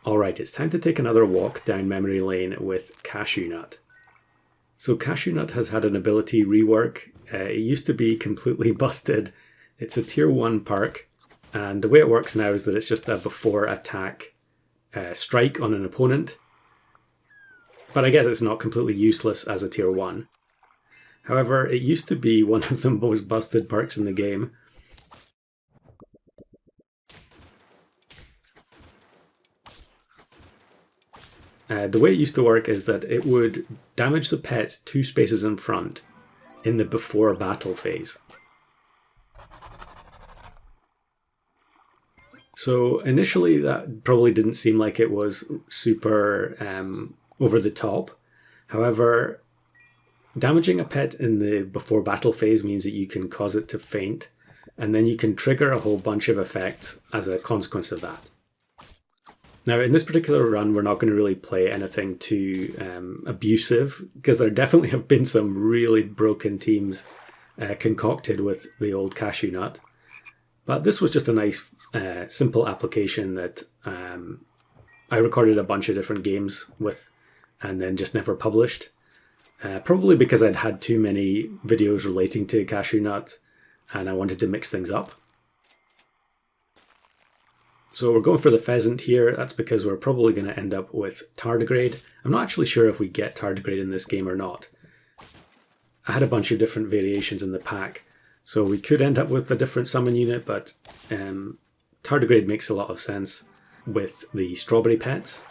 Alright, it's time to take another walk down memory lane with Cashew Nut. So Cashew Nut has had an ability rework. It used to be completely busted. It's a tier 1 perk, and the way it works now is that it's just a before attack strike on an opponent. But I guess it's not completely useless as a tier 1. However, it used to be one of the most busted perks in the game. The way it used to work is that it would damage the pet 2 spaces in front in the before battle phase. So initially that probably didn't seem like it was super over the top. However, damaging a pet in the before battle phase means that you can cause it to faint, and then you can trigger a whole bunch of effects as a consequence of that. Now, in this particular run, we're not going to really play anything too abusive, because there definitely have been some really broken teams concocted with the old Cashew Nut. But this was just a nice, simple application that I recorded a bunch of different games with and then just never published. Probably because I'd had too many videos relating to Cashew Nut and I wanted to mix things up. So we're going for the pheasant here. That's because we're probably going to end up with tardigrade. I'm not actually sure if we get tardigrade in this game or not. I had a bunch of different variations in the pack, so we could end up with a different summon unit, but tardigrade makes a lot of sense with the strawberry pets.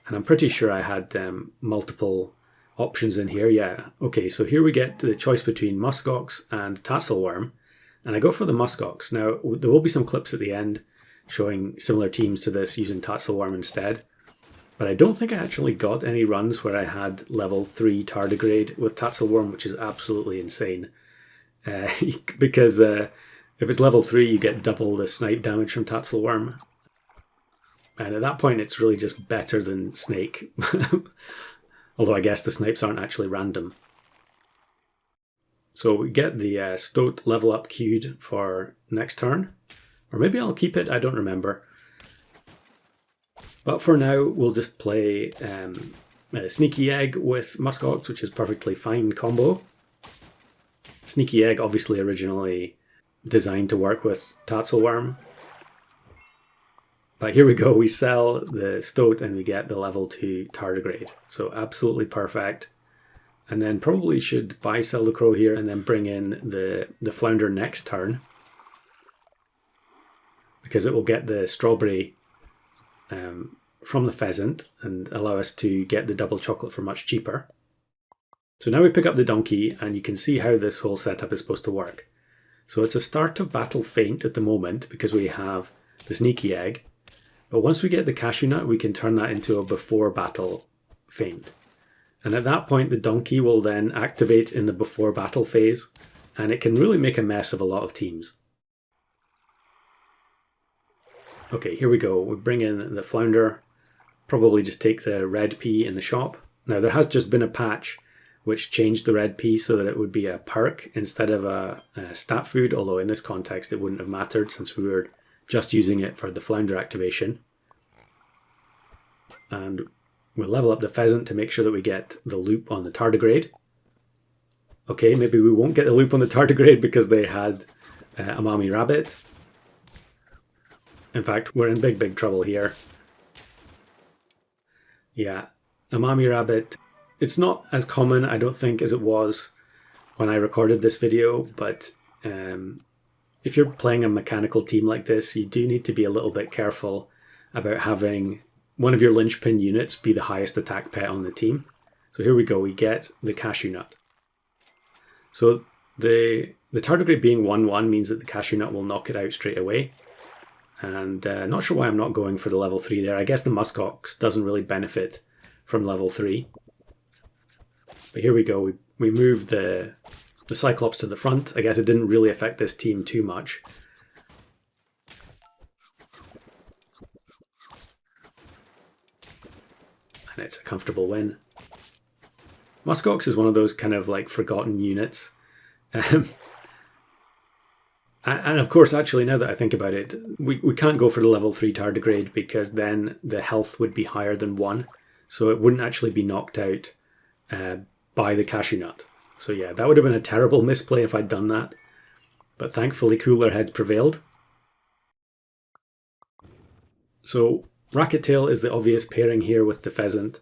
And I'm pretty sure I had multiple options in here. Yeah, okay, so here we get the choice between muskox and tasselworm, and I go for the muskox. Now, there will be some clips at the end showing similar teams to this using tasselworm instead, but I don't think I actually got any runs where I had level 3 tardigrade with tasselworm, which is absolutely insane. Because if it's level 3, you get double the snipe damage from tasselworm, and at that point it's really just better than snake. Although I guess the snipes aren't actually random. So we get the Stoat level up queued for next turn. Or maybe I'll keep it, I don't remember. But for now, we'll just play Sneaky Egg with Muskox, which is perfectly fine combo. Sneaky Egg obviously originally designed to work with Tatzelworm. But here we go, we sell the Stoat and we get the level 2 tardigrade. So absolutely perfect. And then probably should buy sell the crow here and then bring in the flounder next turn, because it will get the strawberry from the pheasant and allow us to get the double chocolate for much cheaper. So now we pick up the donkey and you can see how this whole setup is supposed to work. So it's a start of battle feint at the moment because we have the sneaky egg. But once we get the cashew nut, we can turn that into a before battle feint. And at that point, the donkey will then activate in the before battle phase, and it can really make a mess of a lot of teams. Okay, here we go. We bring in the flounder, probably just take the red pea in the shop. Now, there has just been a patch which changed the red pea so that it would be a perk instead of a stat food, although in this context it wouldn't have mattered since we were just using it for the flounder activation. And we'll level up the pheasant to make sure that we get the loop on the tardigrade. Okay, maybe we won't get the loop on the tardigrade because they had a mommy rabbit. In fact, we're in big trouble here. Yeah, a mommy rabbit. It's not as common, I don't think, as it was when I recorded this video, but if you're playing a mechanical team like this, you do need to be a little bit careful about having one of your linchpin units be the highest attack pet on the team. So here we go, we get the cashew nut. So the tardigrade being 1-1 means that the cashew nut will knock it out straight away. And not sure why I'm not going for the level 3 there. I guess the muskox doesn't really benefit from level 3. But here we go, we move the Cyclops to the front. I guess it didn't really affect this team too much. And it's a comfortable win. Muskox is one of those kind of like forgotten units. And of course, actually, now that I think about it, we can't go for the level 3 tardigrade because then the health would be higher than 1. So it wouldn't actually be knocked out by the cashew nut. So yeah, that would have been a terrible misplay if I'd done that. But thankfully, cooler heads prevailed. So Racket Tail is the obvious pairing here with the pheasant.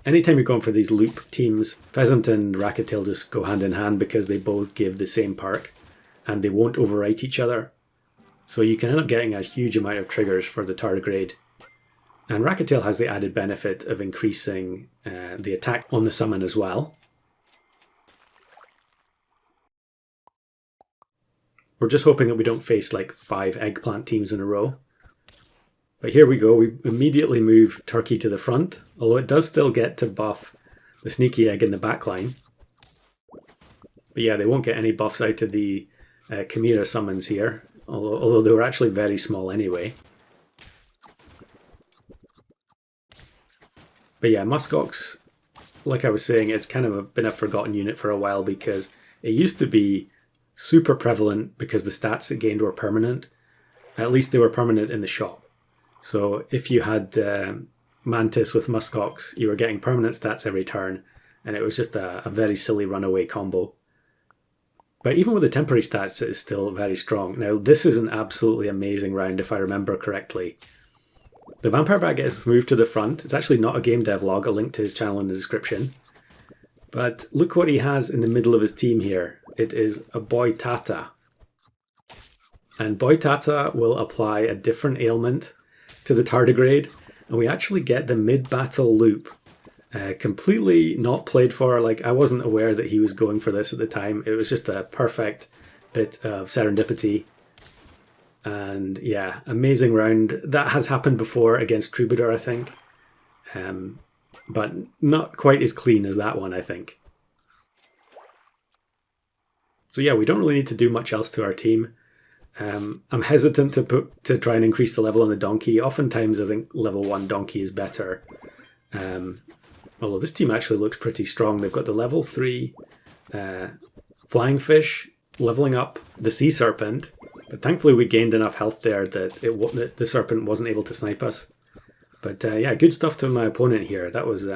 Anytime you're going for these loop teams, Pheasant and Racket Tail just go hand in hand because they both give the same perk and they won't overwrite each other. So you can end up getting a huge amount of triggers for the tardigrade. And Racket Tail has the added benefit of increasing the attack on the summon as well. We're just hoping that we don't face like 5 eggplant teams in a row. But here we go, we immediately move Turkey to the front, although it does still get to buff the sneaky egg in the backline. But yeah, they won't get any buffs out of the Chimera summons here, although they were actually very small anyway. But yeah, Muskox, like I was saying, it's kind of been a forgotten unit for a while because it used to be super prevalent because the stats it gained were permanent. At least they were permanent in the shop. So if you had Mantis with Muskox, you were getting permanent stats every turn, and it was just a very silly runaway combo. But even with the temporary stats, it is still very strong. Now, this is an absolutely amazing round, if I remember correctly. The Vampire Bat gets moved to the front. It's actually not a game dev log, a link to his channel in the description. But look what he has in the middle of his team here. It is a Boy Tata. And Boy Tata will apply a different ailment to the tardigrade, and we actually get the mid-battle loop. Completely not played for, like I wasn't aware that he was going for this at the time. It was just a perfect bit of serendipity. And yeah, amazing round. That has happened before against Troubadour, I think. But not quite as clean as that one, I think. So yeah, we don't really need to do much else to our team. I'm hesitant to try and increase the level on the donkey. Oftentimes I think level 1 donkey is better. Although this team actually looks pretty strong. They've got the level 3 flying fish, leveling up the sea serpent. But thankfully we gained enough health there that the serpent wasn't able to snipe us. But yeah, good stuff to my opponent here. That was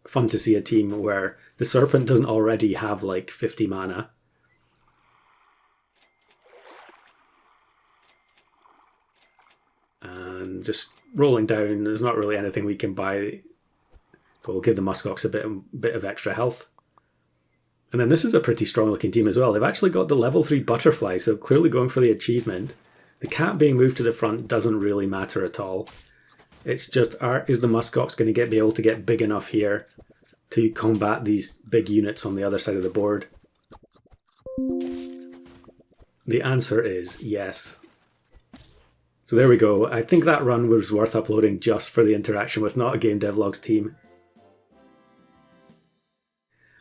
fun to see a team where the serpent doesn't already have like 50 mana. And just rolling down, there's not really anything we can buy. But we'll give the Muskox a bit of extra health. And then this is a pretty strong looking team as well. They've actually got the level 3 butterfly, so clearly going for the achievement. The cat being moved to the front doesn't really matter at all. It's just, is the Muskox going to be able to get big enough here to combat these big units on the other side of the board? The answer is yes. So there we go. I think that run was worth uploading just for the interaction with Not a Game Devlogs team.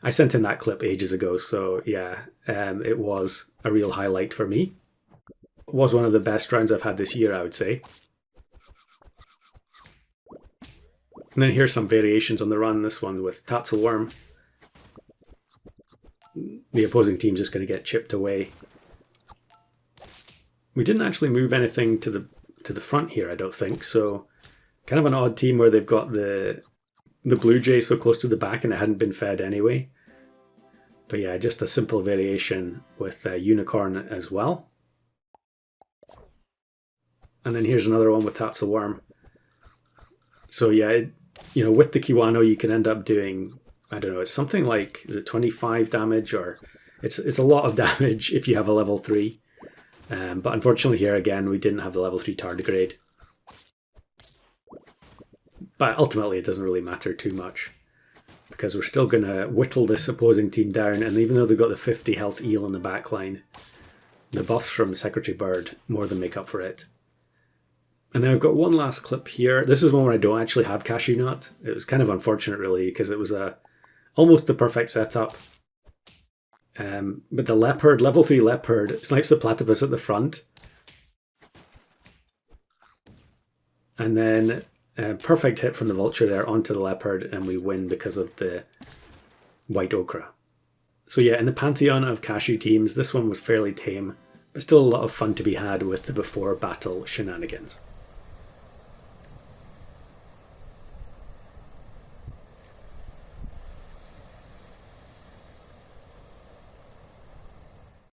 I sent in that clip ages ago, so yeah, it was a real highlight for me. It was one of the best rounds I've had this year, I would say. And then here's some variations on the run. This one with Tatzelworm. The opposing team's just going to get chipped away. We didn't actually move anything to the front here, I don't think. So kind of an odd team where they've got the Blue Jay so close to the back and it hadn't been fed anyway. But yeah, just a simple variation with Unicorn as well. And then here's another one with Tatzelworm. So yeah, with the Kiwano you can end up doing, I don't know, it's something like, is it 25 damage, or it's a lot of damage if you have a level 3. But unfortunately here again we didn't have the level 3 tardigrade. But ultimately it doesn't really matter too much, because we're still going to whittle this opposing team down, and even though they've got the 50 health eel in the backline, the buffs from Secretary Bird more than make up for it. And then I've got one last clip here. This is one where I don't actually have Cashew Nut. It was kind of unfortunate really, because it was almost the perfect setup. But the leopard, level 3 leopard, snipes the platypus at the front. And then perfect hit from the vulture there onto the leopard, and we win because of the white ochre. So yeah, in the pantheon of Cashew teams, this one was fairly tame, but still a lot of fun to be had with the before battle shenanigans.